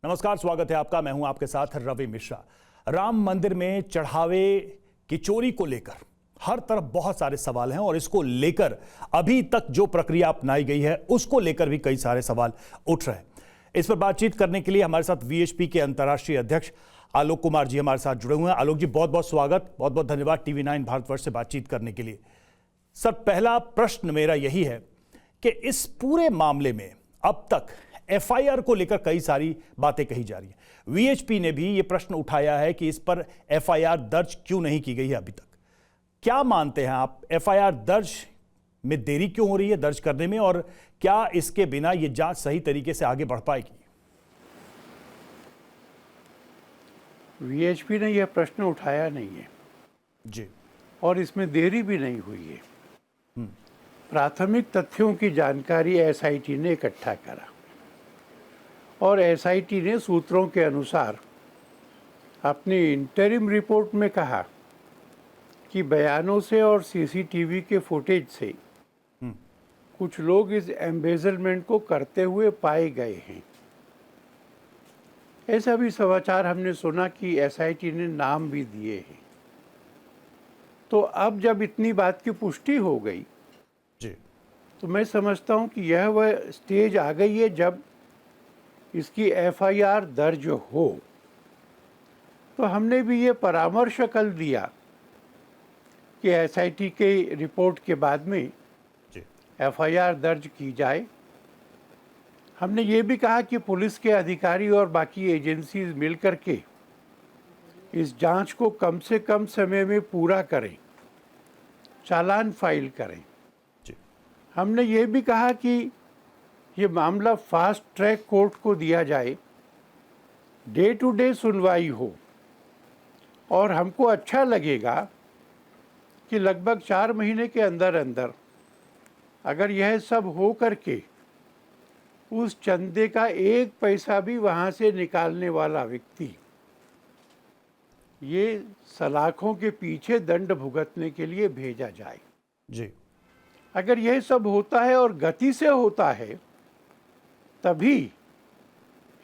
नमस्कार, स्वागत है आपका। मैं हूं आपके साथ रवि मिश्रा। राम मंदिर में चढ़ावे की चोरी को लेकर हर तरफ बहुत सारे सवाल हैं और इसको लेकर अभी तक जो प्रक्रिया अपनाई गई है उसको लेकर भी कई सारे सवाल उठ रहे हैं। इस पर बातचीत करने के लिए हमारे साथ वीएचपी के अंतर्राष्ट्रीय अध्यक्ष आलोक कुमार जी हमारे साथ जुड़े हुए हैं। आलोक जी, बहुत बहुत स्वागत, बहुत बहुत धन्यवाद TV9 भारतवर्ष से बातचीत करने के लिए। सर, पहला प्रश्न मेरा यही है कि इस पूरे मामले में अब तक FIR को लेकर कई सारी बातें कही जा रही हैं। वीएचपी ने भी यह प्रश्न उठाया है कि इस पर FIR दर्ज क्यों नहीं की गई है अभी तक। क्या मानते हैं आप, FIR दर्ज में देरी क्यों हो रही है दर्ज करने में, और क्या इसके बिना यह जांच सही तरीके से आगे बढ़ पाएगी? वीएचपी ने यह प्रश्न उठाया नहीं है जी, और इसमें देरी भी नहीं हुई है। प्राथमिक तथ्यों की जानकारी एसआईटी ने इकट्ठा करा और एसआईटी ने सूत्रों के अनुसार अपनी इंटरिम रिपोर्ट में कहा कि बयानों से और सीसीटीवी के फुटेज से कुछ लोग इस एम्बेजलमेंट को करते हुए पाए गए हैं। ऐसा भी समाचार हमने सुना कि एसआईटी ने नाम भी दिए हैं। तो अब जब इतनी बात की पुष्टि हो गई जी, तो मैं समझता हूं कि यह वह स्टेज आ गई है जब इसकी FIR दर्ज हो। तो हमने भी ये परामर्श कल दिया कि एसआईटी के रिपोर्ट के बाद में जी, FIR दर्ज की जाए। हमने ये भी कहा कि पुलिस के अधिकारी और बाकी एजेंसीज मिलकर के इस जांच को कम से कम समय में पूरा करें, चालान फाइल करें। जी, हमने ये भी कहा कि ये मामला फास्ट ट्रैक कोर्ट को दिया जाए, डे टू डे सुनवाई हो, और हमको अच्छा लगेगा कि लगभग 4 महीने के अंदर अंदर अगर यह सब हो करके उस चंदे का 1 पैसा भी वहाँ से निकालने वाला व्यक्ति ये सलाखों के पीछे दंड भुगतने के लिए भेजा जाए। जी, अगर यह सब होता है और गति से होता है तभी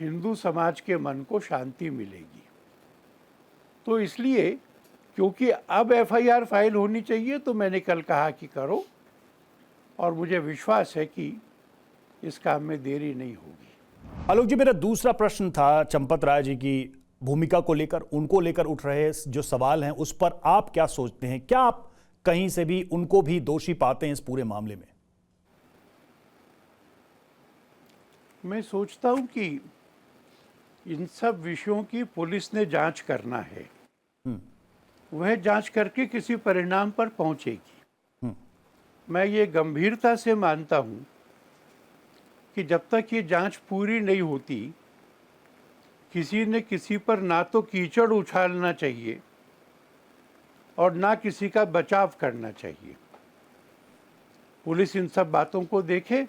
हिंदू समाज के मन को शांति मिलेगी। तो इसलिए क्योंकि अब FIR फाइल होनी चाहिए तो मैंने कल कहा कि करो, और मुझे विश्वास है कि इस काम में देरी नहीं होगी। आलोक जी, मेरा दूसरा प्रश्न था चंपत राय जी की भूमिका को लेकर, उनको लेकर उठ रहे जो सवाल हैं उस पर आप क्या सोचते हैं? क्या आप कहीं से भी उनको भी दोषी पाते हैं इस पूरे मामले में? मैं सोचता हूं कि इन सब विषयों की पुलिस ने जांच करना है। वह जांच करके किसी परिणाम पर पहुंचेगी। मैं ये गंभीरता से मानता हूं कि जब तक ये जांच पूरी नहीं होती किसी ने किसी पर ना तो कीचड़ उछालना चाहिए और ना किसी का बचाव करना चाहिए। पुलिस इन सब बातों को देखे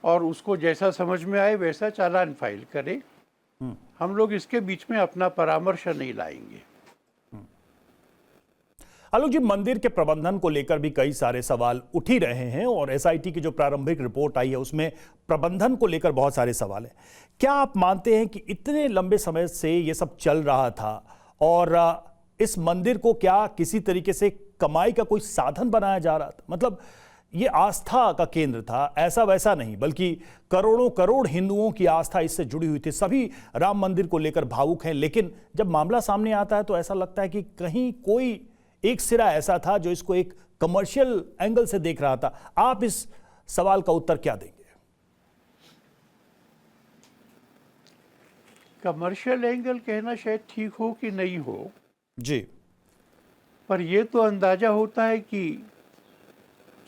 और उसको जैसा समझ में आए वैसा चालान फाइल करे। हम लोग इसके बीच में अपना परामर्श नहीं लाएंगे। आलोक जी, मंदिर के प्रबंधन को लेकर भी कई सारे सवाल उठ ही रहे हैं और एसआईटी की जो प्रारंभिक रिपोर्ट आई है उसमें प्रबंधन को लेकर बहुत सारे सवाल हैं। क्या आप मानते हैं कि इतने लंबे समय से ये सब चल रहा था और इस मंदिर को क्या किसी तरीके से कमाई का कोई साधन बनाया जा रहा था? मतलब ये आस्था का केंद्र था, ऐसा वैसा नहीं, बल्कि करोड़ों करोड़ हिंदुओं की आस्था इससे जुड़ी हुई थी। सभी राम मंदिर को लेकर भावुक हैं, लेकिन जब मामला सामने आता है तो ऐसा लगता है कि कहीं कोई एक सिरा ऐसा था जो इसको एक कमर्शियल एंगल से देख रहा था। आप इस सवाल का उत्तर क्या देंगे? कमर्शियल एंगल कहना शायद ठीक हो कि नहीं हो जी, पर यह तो अंदाजा होता है कि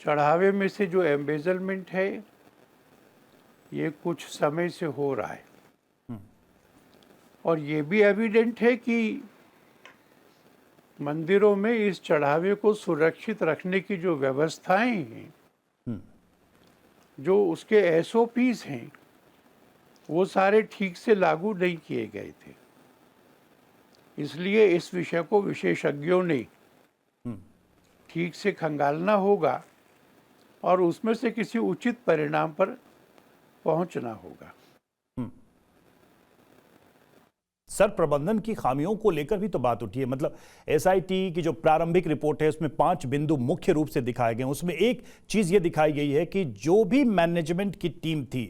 चढ़ावे में से जो एम्बेजलमेंट है ये कुछ समय से हो रहा है, और ये भी एविडेंट है कि मंदिरों में इस चढ़ावे को सुरक्षित रखने की जो व्यवस्थाएं हैं, जो उसके SOPs हैं, वो सारे ठीक से लागू नहीं किए गए थे। इसलिए इस विषय को विशेषज्ञों ने ठीक से खंगालना होगा और उसमें से किसी उचित परिणाम पर पहुंचना होगा। सर प्रबंधन की खामियों को लेकर भी तो बात उठी है। मतलब एसआईटी की जो प्रारंभिक रिपोर्ट है उसमें 5 बिंदु मुख्य रूप से दिखाए गए। उसमें एक चीज ये दिखाई गई है कि जो भी मैनेजमेंट की टीम थी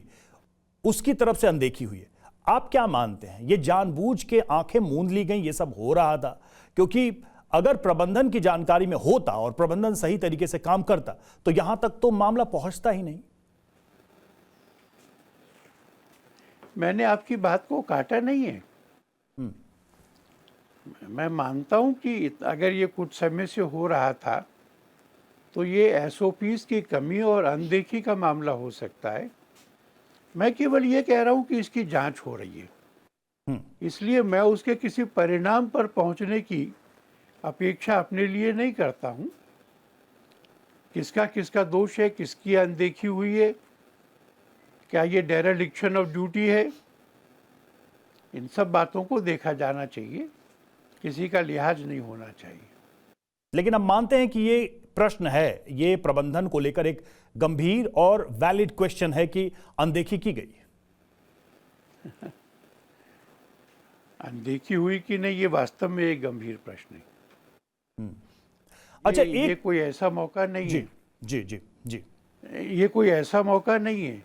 उसकी तरफ से अनदेखी हुई है। आप क्या मानते हैं, ये जानबूझ के आंखें मूंद ली गई, ये सब हो रहा था? क्योंकि अगर प्रबंधन की जानकारी में होता और प्रबंधन सही तरीके से काम करता तो यहां तक तो मामला पहुंचता ही नहीं। मैंने आपकी बात को काटा नहीं है। मैं मानता हूं कि अगर ये कुछ समय से हो रहा था तो ये एसओपीज की कमी और अनदेखी का मामला हो सकता है। मैं केवल ये कह रहा हूं कि इसकी जांच हो रही है, इसलिए मैं उसके किसी परिणाम पर पहुंचने की अपेक्षा अपने लिए नहीं करता हूं। किसका किसका दोष है, किसकी अनदेखी हुई है, क्या ये डेरेलिक्शन ऑफ ड्यूटी है, इन सब बातों को देखा जाना चाहिए। किसी का लिहाज नहीं होना चाहिए। लेकिन हम मानते हैं कि ये प्रश्न है, ये प्रबंधन को लेकर एक गंभीर और वैलिड क्वेश्चन है कि अनदेखी की गई। अनदेखी हुई कि नहीं, ये वास्तव में एक गंभीर प्रश्न है। अच्छा, ये कोई ऐसा मौका नहीं जी, है। जी जी जी ये कोई ऐसा मौका नहीं है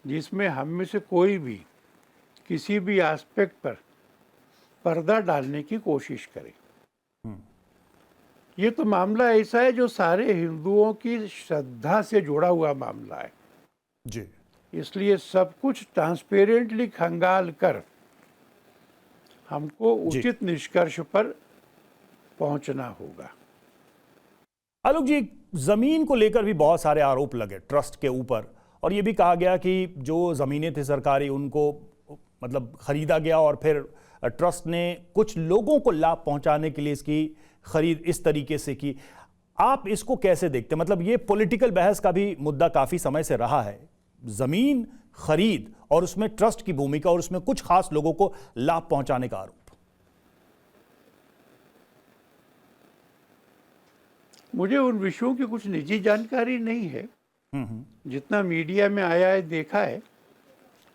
जिसमें हम में से कोई भी किसी भी एस्पेक्ट पर पर्दा डालने की कोशिश करे। ये तो मामला ऐसा है जो सारे हिंदुओं की श्रद्धा से जुड़ा हुआ मामला है जी। इसलिए सब कुछ ट्रांसपेरेंटली खंगाल कर हमको उचित निष्कर्ष पर पहुंचना होगा। आलोक जी, जमीन को लेकर भी बहुत सारे आरोप लगे ट्रस्ट के ऊपर, और ये भी कहा गया कि जो जमीनें थी सरकारी उनको मतलब खरीदा गया और फिर ट्रस्ट ने कुछ लोगों को लाभ पहुंचाने के लिए इसकी खरीद इस तरीके से की। आप इसको कैसे देखते हैं? मतलब ये पॉलिटिकल बहस का भी मुद्दा काफी समय से रहा है, जमीन खरीद और उसमें ट्रस्ट की भूमिका और उसमें कुछ खास लोगों को लाभ पहुंचाने का आरोप। मुझे उन विषयों की कुछ निजी जानकारी नहीं है। जितना मीडिया में आया है देखा है,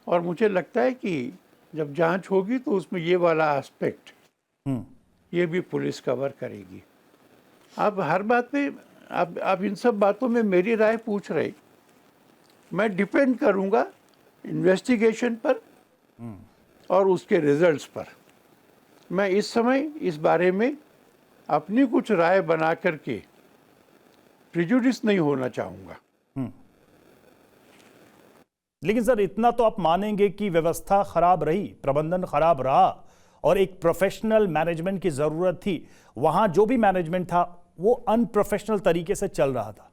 और मुझे लगता है कि जब जांच होगी तो उसमें ये वाला एस्पेक्ट ये भी पुलिस कवर करेगी। आप हर बात पे आप इन सब बातों में मेरी राय पूछ रहे, मैं डिपेंड करूंगा इन्वेस्टिगेशन पर और उसके रिजल्ट्स पर। मैं इस समय इस बारे में अपनी कुछ राय बना करके प्रिजुडिस नहीं होना चाहूंगा। लेकिन सर इतना तो आप मानेंगे कि व्यवस्था खराब रही, प्रबंधन खराब रहा और एक प्रोफेशनल मैनेजमेंट की जरूरत थी। वहां जो भी मैनेजमेंट था वो अनप्रोफेशनल तरीके से चल रहा था।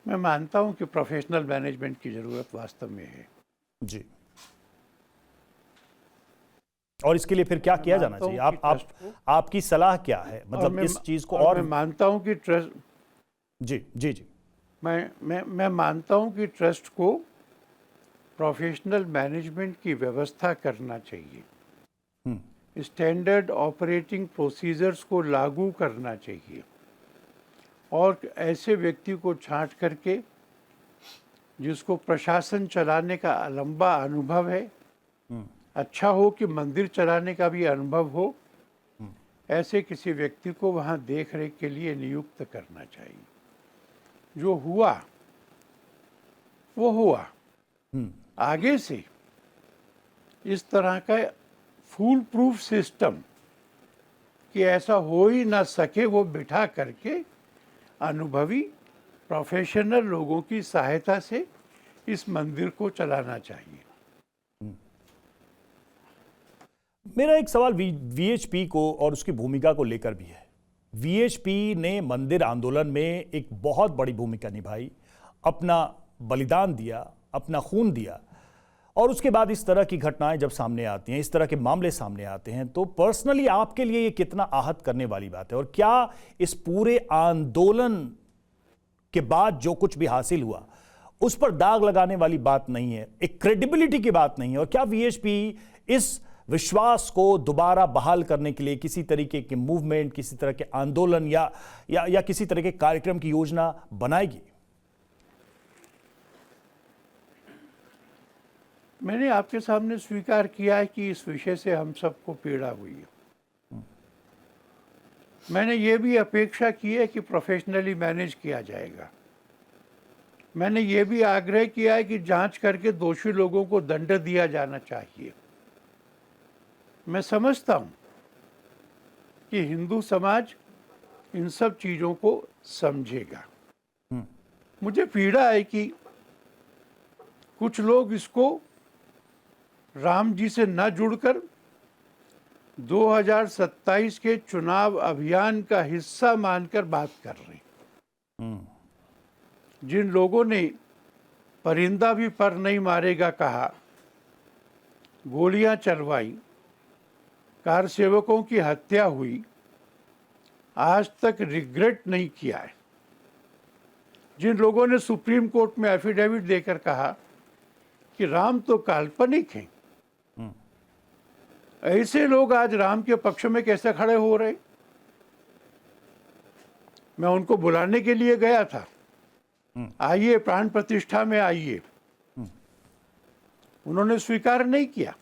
मैं मानता हूं कि प्रोफेशनल मैनेजमेंट की जरूरत वास्तव में है जी। और इसके लिए फिर क्या किया जाना चाहिए? आपकी सलाह क्या है? मतलब इस चीज को और मैं मानता हूं कि ट्रस्ट जी जी जी मैं मानता हूं कि ट्रस्ट को प्रोफेशनल मैनेजमेंट की व्यवस्था करना चाहिए। स्टैंडर्ड ऑपरेटिंग प्रोसीजर्स को लागू करना चाहिए और ऐसे व्यक्ति को छांट करके जिसको प्रशासन चलाने का लंबा अनुभव है, अच्छा हो कि मंदिर चलाने का भी अनुभव हो, ऐसे किसी व्यक्ति को वहाँ देख रेख के लिए नियुक्त करना चाहिए। जो हुआ वो हुआ। आगे से इस तरह का फूल प्रूफ सिस्टम कि ऐसा हो ही ना सके वो बिठा करके अनुभवी प्रोफेशनल लोगों की सहायता से इस मंदिर को चलाना चाहिए। मेरा एक सवाल वीएचपी को और उसकी भूमिका को लेकर भी है। वीएचपी ने मंदिर आंदोलन में एक बहुत बड़ी भूमिका निभाई, अपना बलिदान दिया, अपना खून दिया, और उसके बाद इस तरह की घटनाएं जब सामने आती हैं, इस तरह के मामले सामने आते हैं, तो पर्सनली आपके लिए ये कितना आहत करने वाली बात है? और क्या इस पूरे आंदोलन के बाद जो कुछ भी हासिल हुआ उस पर दाग लगाने वाली बात नहीं है, एक क्रेडिबिलिटी की बात नहीं है? और क्या वीएचपी इस विश्वास को दोबारा बहाल करने के लिए किसी तरीके के मूवमेंट, किसी तरह के आंदोलन या किसी तरह के कार्यक्रम की योजना बनाएगी? मैंने आपके सामने स्वीकार किया है कि इस विषय से हम सबको पीड़ा हुई है। मैंने ये भी अपेक्षा की है कि प्रोफेशनली मैनेज किया जाएगा। मैंने ये भी आग्रह किया है कि जांच करके दोषी लोगों को दंड दिया जाना चाहिए। मैं समझता हूं कि हिंदू समाज इन सब चीज़ों को समझेगा। मुझे पीड़ा है कि कुछ लोग इसको राम जी से न जुड़कर 2027 के चुनाव अभियान का हिस्सा मानकर बात कर रहे हैं। जिन लोगों ने परिंदा भी पर नहीं मारेगा कहा, गोलियां चलवाई, कार सेवकों की हत्या हुई, आज तक रिग्रेट नहीं किया है। जिन लोगों ने सुप्रीम कोर्ट में एफिडेविट देकर कहा कि राम तो काल्पनिक हैं, ऐसे लोग आज राम के पक्ष में कैसे खड़े हो रहे? मैं उनको बुलाने के लिए गया था, आइए प्राण प्रतिष्ठा में आइए, उन्होंने स्वीकार नहीं किया।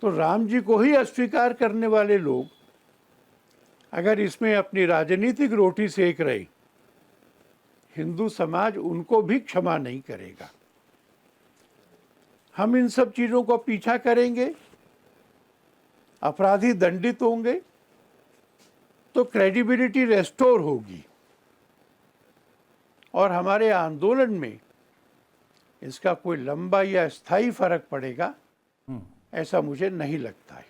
तो राम जी को ही अस्वीकार करने वाले लोग अगर इसमें अपनी राजनीतिक रोटी सेक रहे, हिंदू समाज उनको भी क्षमा नहीं करेगा। हम इन सब चीज़ों को पीछा करेंगे, अपराधी दंडित होंगे, तो क्रेडिबिलिटी रेस्टोर होगी और हमारे आंदोलन में इसका कोई लंबा या स्थायी फर्क पड़ेगा, ऐसा मुझे नहीं लगता है।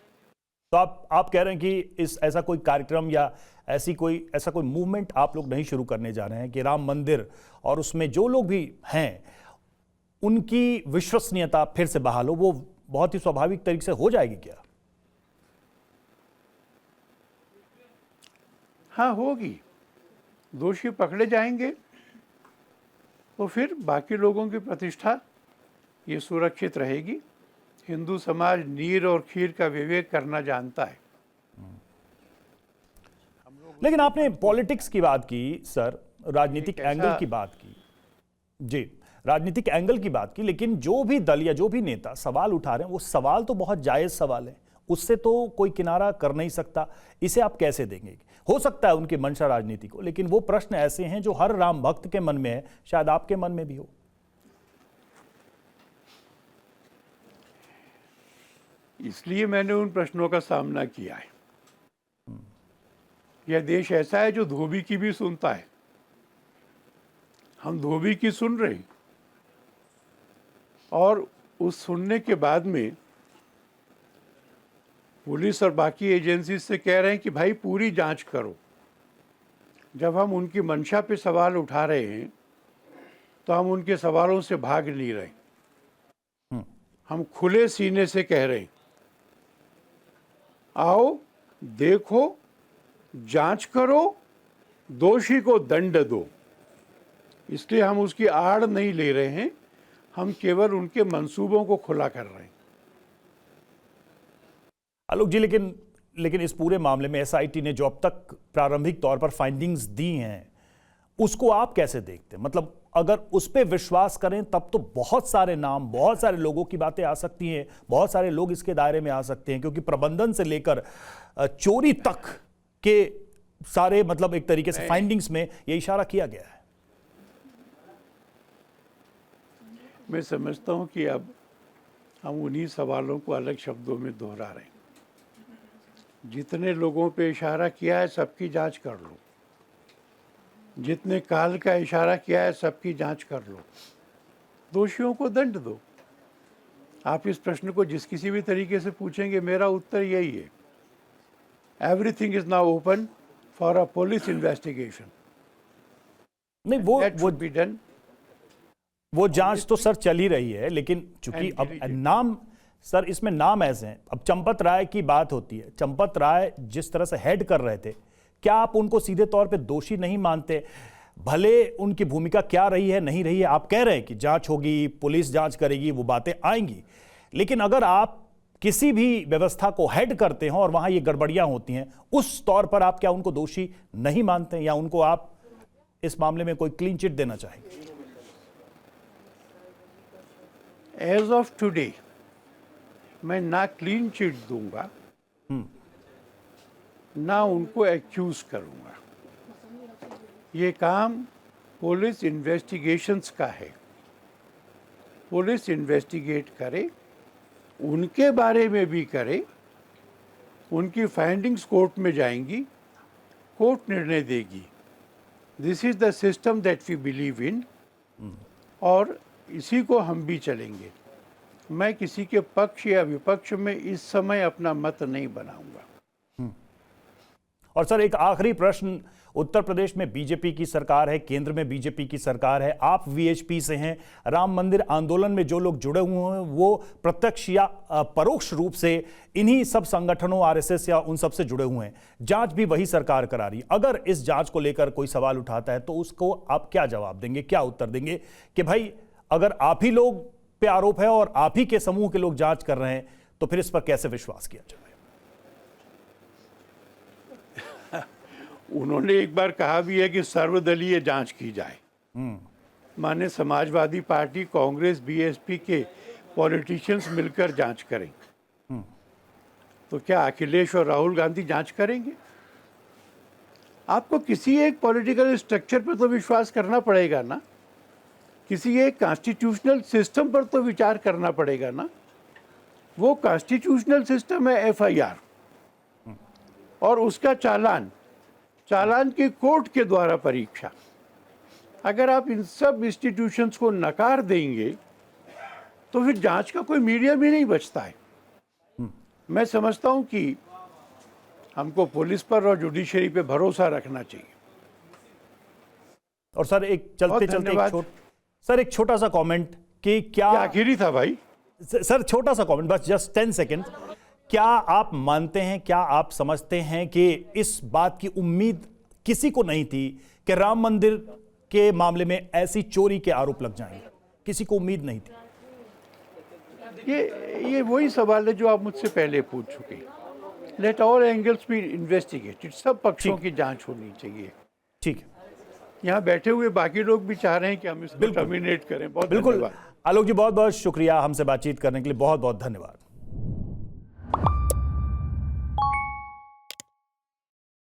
तो आप कह रहे हैं कि ऐसा कोई कार्यक्रम या ऐसा कोई मूवमेंट आप लोग नहीं शुरू करने जा रहे हैं कि राम मंदिर और उसमें जो लोग भी हैं उनकी विश्वसनीयता फिर से बहाल हो, वो बहुत ही स्वाभाविक तरीके से हो जाएगी क्या? हाँ, होगी। दोषी पकड़े जाएंगे तो फिर बाकी लोगों की प्रतिष्ठा ये सुरक्षित रहेगी। हिंदू समाज नीर और खीर का विवेक करना जानता है। लेकिन आपने पॉलिटिक्स की बात की सर, राजनीतिक एंगल की बात की जी, राजनीतिक एंगल की बात की, लेकिन जो भी दल या जो भी नेता सवाल उठा रहे हैं वो सवाल तो बहुत जायज सवाल है, उससे तो कोई किनारा कर नहीं सकता। इसे आप कैसे देंगे? हो सकता है उनकी मंशा राजनीति को, लेकिन वो प्रश्न ऐसे हैं जो हर राम भक्त के मन में है, शायद आपके मन में भी हो। इसलिए मैंने उन प्रश्नों का सामना किया है। यह देश ऐसा है जो धोबी की भी सुनता है। हम धोबी की सुन रहे हैं और उस सुनने के बाद में पुलिस और बाकी एजेंसी से कह रहे हैं कि भाई पूरी जांच करो। जब हम उनकी मंशा पे सवाल उठा रहे हैं तो हम उनके सवालों से भाग नहीं रहे, हम खुले सीने से कह रहे हैं आओ देखो, जांच करो, दोषी को दंड दो। इसलिए हम उसकी आड़ नहीं ले रहे हैं, हम केवल उनके मंसूबों को खुला कर रहे हैं। आलोक जी, लेकिन इस पूरे मामले में एसआईटी ने जो अब तक प्रारंभिक तौर पर फाइंडिंग्स दी हैं, उसको आप कैसे देखते हैं? मतलब अगर उस पर विश्वास करें तब तो बहुत सारे नाम, बहुत सारे लोगों की बातें आ सकती हैं, बहुत सारे लोग इसके दायरे में आ सकते हैं, क्योंकि प्रबंधन से लेकर चोरी तक के सारे, मतलब एक तरीके से फाइंडिंग्स में ये इशारा किया गया है। मैं समझता हूं कि अब हम उन्हीं सवालों को अलग शब्दों में दोहरा रहे हैं। जितने लोगों पे इशारा किया है सबकी जांच कर लो, जितने काल का इशारा किया है सबकी जांच कर लो, दोषियों को दंड दो। आप इस प्रश्न को जिस किसी भी तरीके से पूछेंगे, मेरा उत्तर यही है, everything is now open for a police investigation. नहीं, वो जांच तो सर चल ही रही है, लेकिन चूंकि अब नाम सर इसमें नाम ऐसे हैं, अब चंपत राय की बात होती है, चंपत राय जिस तरह से हेड कर रहे थे, क्या आप उनको सीधे तौर पे दोषी नहीं मानते? भले उनकी भूमिका क्या रही है नहीं रही है, आप कह रहे हैं कि जांच होगी, पुलिस जांच करेगी, वो बातें आएंगी, लेकिन अगर आप किसी भी व्यवस्था को हेड करते हैं और वहां ये गड़बड़ियां होती हैं, उस तौर पर आप क्या उनको दोषी नहीं मानते, या उनको आप इस मामले में कोई क्लीन चिट देना चाहेंगे? एज ऑफ टुडे मैं ना क्लीन चिट दूंगा, ना उनको एक्यूज करूंगा। ये काम पुलिस इन्वेस्टिगेशंस का है। पुलिस इन्वेस्टिगेट करे, उनके बारे में भी करे, उनकी फाइंडिंग्स कोर्ट में जाएंगी, कोर्ट निर्णय देगी। This is the system that we believe in, और इसी को हम भी चलेंगे। मैं किसी के पक्ष या विपक्ष में इस समय अपना मत नहीं बनाऊंगा। और सर, एक आखिरी प्रश्न, उत्तर प्रदेश में बीजेपी की सरकार है, केंद्र में बीजेपी की सरकार है, आप वीएचपी से हैं। राम मंदिर आंदोलन में जो लोग जुड़े हुए हैं वो प्रत्यक्ष या परोक्ष रूप से इन्हीं सब संगठनों, आरएसएस या उन सब से जुड़े हुए हैं। जांच भी वही सरकार करा रही। अगर इस जांच को लेकर कोई सवाल उठाता है तो उसको आप क्या जवाब देंगे, क्या उत्तर देंगे कि भाई अगर आप ही लोग पे आरोप है और आप ही के समूह के लोग जांच कर रहे हैं तो फिर इस पर कैसे विश्वास किया जाए? उन्होंने एक बार कहा भी है कि सर्वदलीय जांच की जाए। माने समाजवादी पार्टी, कांग्रेस, बीएसपी के पॉलिटिशियंस मिलकर जांच करें। तो क्या अखिलेश और राहुल गांधी जांच करेंगे? आपको किसी एक पॉलिटिकल स्ट्रक्चर पर तो विश्वास करना पड़ेगा ना, किसी एक कॉन्स्टिट्यूशनल सिस्टम पर तो विचार करना पड़ेगा ना। वो कॉन्स्टिट्यूशनल सिस्टम है एफआईआर, और उसका चालान की कोर्ट के द्वारा परीक्षा। अगर आप इन सब इंस्टीट्यूशंस को नकार देंगे तो फिर जांच का कोई मीडियम ही नहीं बचता है। मैं समझता हूं कि हमको पुलिस पर और जुडिशरी पे भरोसा रखना चाहिए। और सर, एक चलते चलते एक छोटा सा कमेंट कि क्या आखिरी था भाई सर, छोटा सा कमेंट, बस जस्ट 10 सेकेंड। क्या आप मानते हैं, क्या आप समझते हैं कि इस बात की उम्मीद किसी को नहीं थी कि राम मंदिर के मामले में ऐसी चोरी के आरोप लग जाएंगे? किसी को उम्मीद नहीं थी। ये वही सवाल है जो आप मुझसे पहले पूछ चुके। Let all angles be investigated, सब पक्षों की जांच होनी चाहिए। ठीक है। यहाँ बैठे हुए बाकी लोग भी चाह रहे हैं कि हम इसको टर्मिनेट करें। बहुत बिल्कुल धन्यवाद। आलोक जी, बहुत बहुत शुक्रिया हमसे बातचीत करने के लिए, बहुत बहुत धन्यवाद।